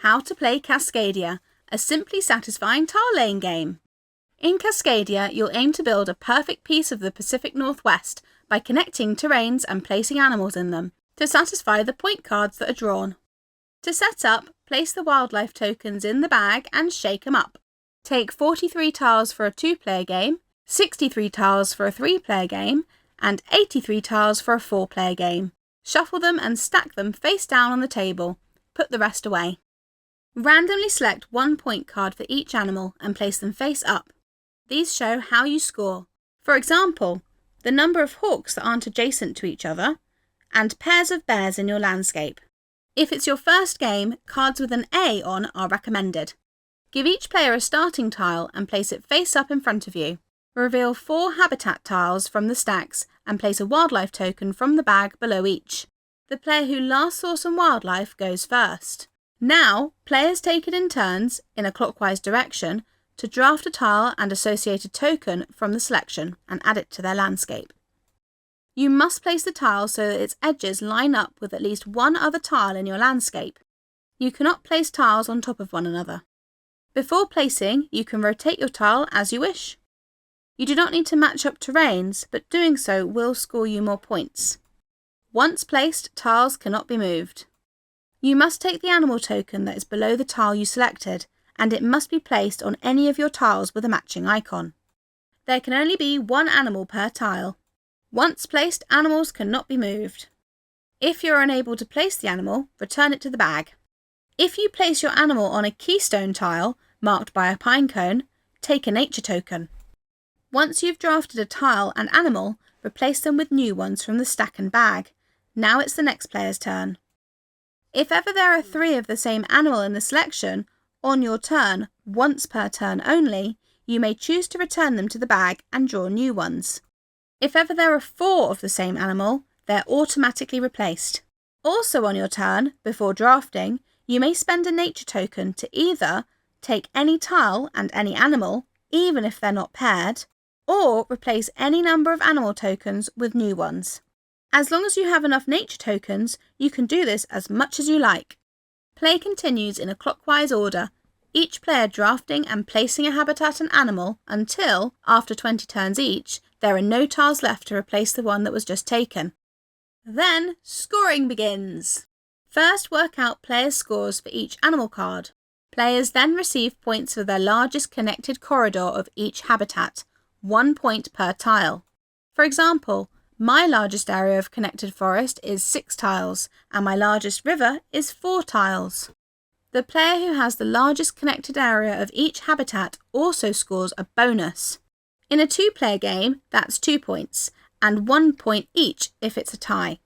How to play Cascadia, a simply satisfying tile-laying game. In Cascadia, you'll aim to build a perfect piece of the Pacific Northwest by connecting terrains and placing animals in them to satisfy the point cards that are drawn. To set up, place the wildlife tokens in the bag and shake them up. Take 43 tiles for a 2-player game, 63 tiles for a 3-player game, and 83 tiles for a 4-player game. Shuffle them and stack them face down on the table. Put the rest away. Randomly select one point card for each animal and place them face up. These show how you score. For example, the number of hawks that aren't adjacent to each other, and pairs of bears in your landscape. If it's your first game, cards with an A on are recommended. Give each player a starting tile and place it face up in front of you. Reveal 4 habitat tiles from the stacks and place a wildlife token from the bag below each. The player who last saw some wildlife goes first. Now, players take it in turns, in a clockwise direction, to draft a tile and associated token from the selection and add it to their landscape. You must place the tile so that its edges line up with at least one other tile in your landscape. You cannot place tiles on top of one another. Before placing, you can rotate your tile as you wish. You do not need to match up terrains, but doing so will score you more points. Once placed, tiles cannot be moved. You must take the animal token that is below the tile you selected, and it must be placed on any of your tiles with a matching icon. There can only be one animal per tile. Once placed, animals cannot be moved. If you are unable to place the animal, return it to the bag. If you place your animal on a keystone tile, marked by a pine cone, take a nature token. Once you've drafted a tile and animal, replace them with new ones from the stack and bag. Now it's the next player's turn. If ever there are 3 of the same animal in the selection, on your turn, once per turn only, you may choose to return them to the bag and draw new ones. If ever there are 4 of the same animal, they're automatically replaced. Also on your turn, before drafting, you may spend a nature token to either take any tile and any animal, even if they're not paired, or replace any number of animal tokens with new ones. As long as you have enough nature tokens, you can do this as much as you like. Play continues in a clockwise order, each player drafting and placing a habitat and animal until, after 20 turns each, there are no tiles left to replace the one that was just taken. Then, scoring begins. First, work out players' scores for each animal card. Players then receive points for their largest connected corridor of each habitat, 1 point per tile. For example, my largest area of connected forest is 6 tiles, and my largest river is 4 tiles. The player who has the largest connected area of each habitat also scores a bonus. In a 2-player game, that's 2 points, and 1 point each if it's a tie.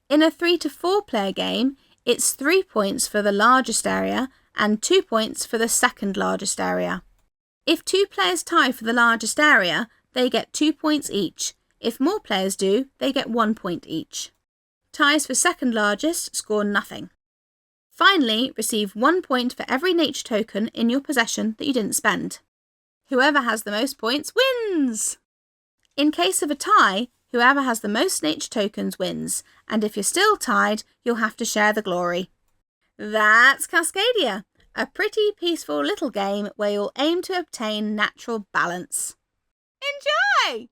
In a 3 to 4-player game, it's 3 points for the largest area and 2 points for the second largest area. If 2 players tie for the largest area, they get 2 points each. If more players do, they get 1 point each. Ties for second largest score nothing. Finally, receive 1 point for every nature token in your possession that you didn't spend. Whoever has the most points wins! In case of a tie, whoever has the most nature tokens wins, and if you're still tied, you'll have to share the glory. That's Cascadia, a pretty peaceful little game where you'll aim to obtain natural balance. Enjoy!